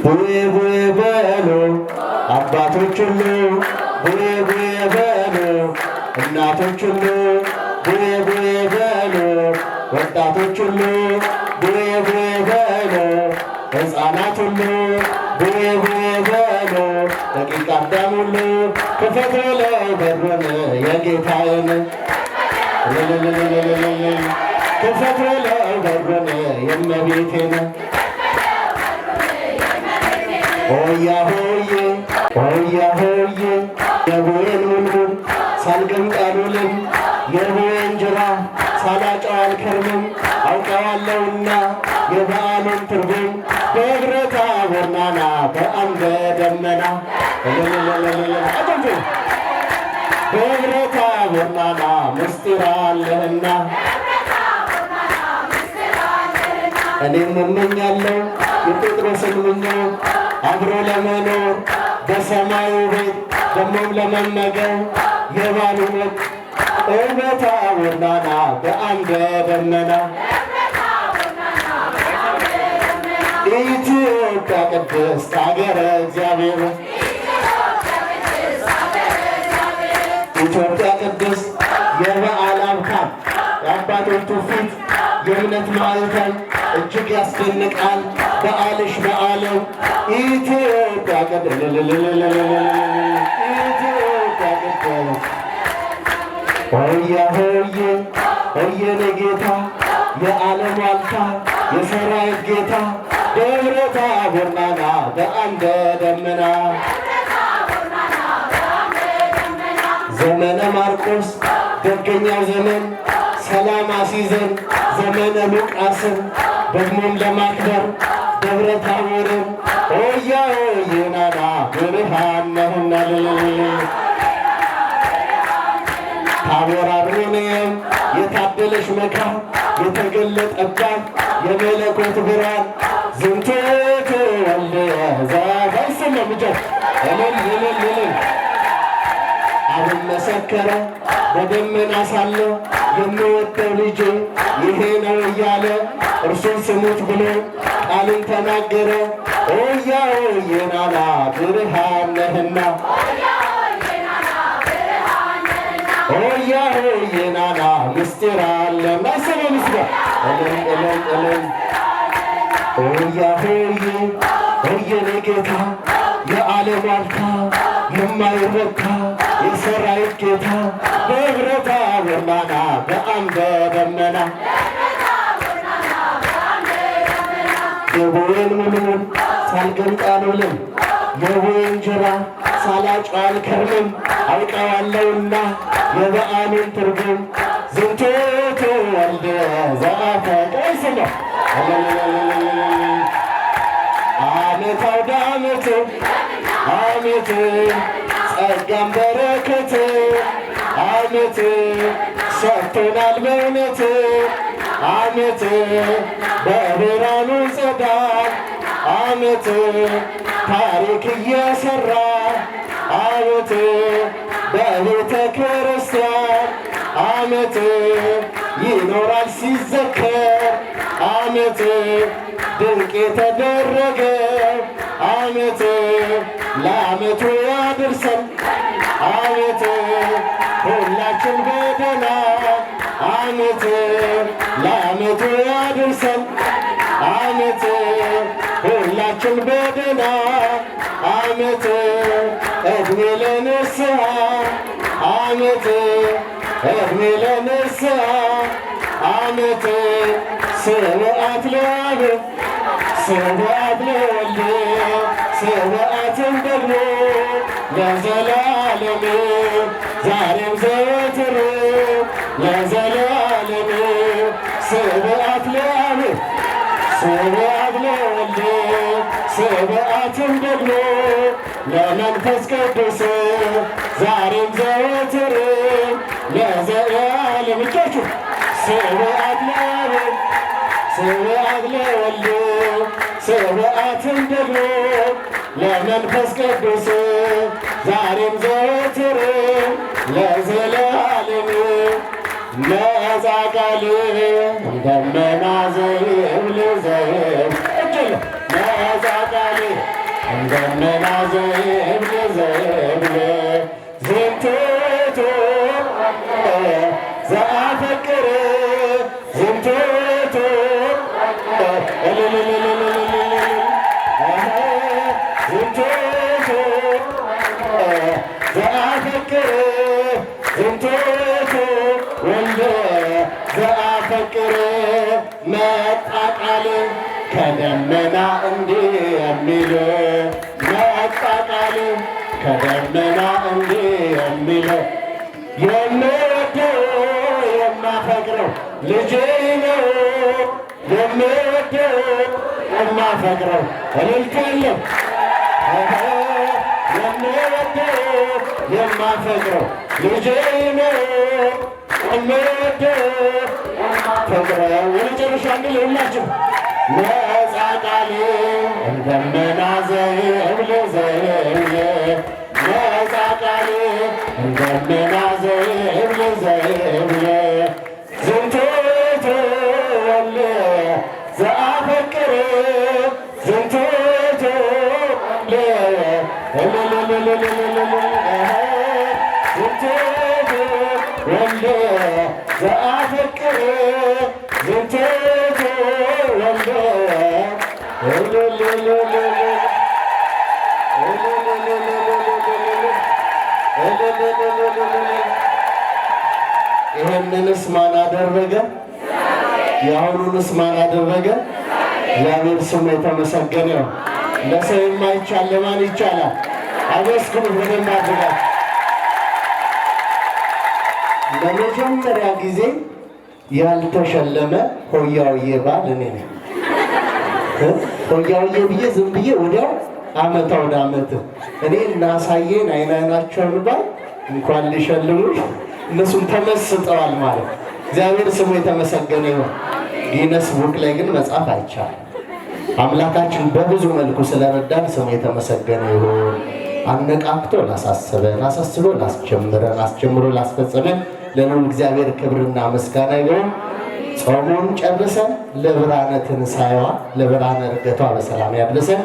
ቡዬ ቡዬ በሉ አባቶች ሁሉ ቡዬ ቡዬ በሉ እናቶች ሁሉ ቡዬ ቡዬ በሉ ወጣቶች ሁሉ ቡዬ ቡዬ በሉ ሕፃናት ሁሉ ቡዬ ቡዬ በሉ ደቂቀ አዳም ሁሉ ክፈት በለው በሩን የጌታዬን ክፈት በለው በሩን የእመቤቴን ሆያ ሆዬ ሆያ ሆዬ የቡዬን ሙልሙል ሳልገምጥ አልውልም የቡዬን እንጀራ ሳላጨው አልከርምም አውቀዋለሁና የበዓሉን ትርጉም በደብረ ታቦር ናና በአምደ ደመና በደብረ ታቦር ናና ምስጢር አለህና እኔም እመኛለሁ የጴጥሮስን ምኞት አብሮ ለመኖር በሰማዩ ቤት ደሞም ለመመገብ የበዓሉን ወቅት በደብረ ታቦር ናና በአምደ ደመና ኢትዮጵያ ቅድስት አገረ እግዚአብሔር ኢትዮጵያ ቅድስት የበዓል አብካም የአባቶቹ ፊት የእምነት ማዕተም እጅግ ያስደንቃል በዓልሽ በዓለም ኢትዮጵያ ቅድስት ኢትዮጵያ ቅድስት ሆያ ሆዬ ሆዬ ጌታ የዓለም ዋልታ የሰራዊት ጌታ ደብረ ታቦር ናና በአምደ ደመና ዘመነ ማርቆስ ደገኛው ዘመን ሰላም አሲዘን ዘመነ ሉቃስን ደግሞም ለማክበር ደብረ ታቦርን ሆያ ሆዬ ናና ብርሃን ነህና ታቦር አርሞንኤም የታደለሽ መካን የተገለጠባት የመለኮት ብርሃን ዝንቱ ወልደ ዘበስመ ምጀት እልል አሁን መሰከረ በደመና ሳለ የምወደው ልጄ ይሄ ነው እያለ እርሱን ስሙት ብሎ ቃልን ተናገረ ሆያ ሆዬ ናና ብርሃን ነህና ሆያ ሆዬ ናና ምስጢር አለ ማሰበ ምስጢር እልል ሆያ ሆዬ ሆዬ ጌታ የዓለም ዋልታ የማይረታ የሰራዊት ጌታ ደብረ ታቦር ናና በአምደ ደመና የቡዬን ሙልሙል ሳልገምጥ አልውልም የቡዬን እንጀራ ሳላጨው አልከርምም አውቀዋለሁና የበዓሉን ትርጉም ዝንቱ ወልደ ዘአፈቀስመ ዓመት አውደ ዓመት ዓመት ጸጋም በረከት ዓመት ሰጥቶናል በእውነት ዓመት በብርሃኑ ጸዳል ዓመት ታሪክ እየሰራ ዓመት በቤተ ክርስቲያን ዓመት ይኖራል ሲዘከር ዓመት ድንቅ የተደረገ ዓመት ለዓመቱ ያድርሰን ዓመት ሁላችን በደህና ዓመት ለዓመቱ ያድርሰን ዓመት ሁላችን በደህና ዓመት ዕድሜ ለንስሐ ዓመት ዕድሜ ለንስሐ ዓመት ስብዓት ለአብ ስብዓት ለወልድ ስብዓትን ደግሞ ለዘላለም ዛሬም ዘወትር ለዘላለም ስብዓት ለአብ ስብዓት ለወልድ ስብዓትን ደግሞ ለመንፈስ ቅዱስ ዛሬም ዘወትር ለዘላለም እጆቹ ስብዓት ለአብ ስብዓት ለወልድ ስብዓትን ደግሞ ለመንፈስ ቅዱስ ዛሬም ዘወትር ለዘላለም መዛ ቃል ደመና ዘይብል ዘይብ እጅል መዛ ቃል ደመና ዘይብል ዘይብል ዝንቱ ዘአፈቅር ዝንቱ ዝንቱ ዘአፈቅር ዝንቱ ወልደ ዘአፈቅር መጣ ቃል ከደመና እንዲህ የሚል መጣ ቃል ከደመና እንዲህ የሚል የምወደው የማፈቅረው ልጄ ነው የምወደው የማፈቅረው እልልታለሁ የምወደው የማፈቅረው ልጄ ነው የምወደው የማፈቅረው የመጨረሻ እንግዲህ ሁላችሁ ነፃ ቃል ደመና ዘይብል ዘይብል ነፃ ቃል ደመና ዘይብል ዘይብል ዝንቱ ወልደ ዘአፈቅር ዝንቱ ወልደ ዘአፈቅር ዝንቱ ወልደ ይህንንስ ማን አደረገ? የአሁኑንስ ማን አደረገ? እግዚአብሔር ስሙ የተመሰገነ ነው። ለሰው የማይቻል ለማን ይቻላል? አመስግኑ በደንብ አድርጋችሁ። ለመጀመሪያ ጊዜ ያልተሸለመ ሆያውዬ ባል እኔ ነኝ። ሆያውዬ ብዬ ዝም ብዬ ወዲያው አመት ወደ አመት እኔ እናሳየን አይናቸውን ባል እንኳን ሊሸልሙሽ እነሱም ተመስጠዋል ማለት። እግዚአብሔር ስሙ የተመሰገነ ይሁን። ጊነስ ቡክ ላይ ግን መጻፍ አይቻልም። አምላካችን በብዙ መልኩ ስለረዳን ስሙ የተመሰገነ ይሁን። አነቃቅቶ ላሳሰበን፣ አሳስቦ ላስጀምረን፣ አስጀምሮ ላስፈጸመን ለልዑል እግዚአብሔር ክብርና ምስጋና ይሁን። ጾሙን ጨርሰን ለብርሃነ ትንሣኤዋ ለብርሃነ ዕርገቷ በሰላም ያድርሰን።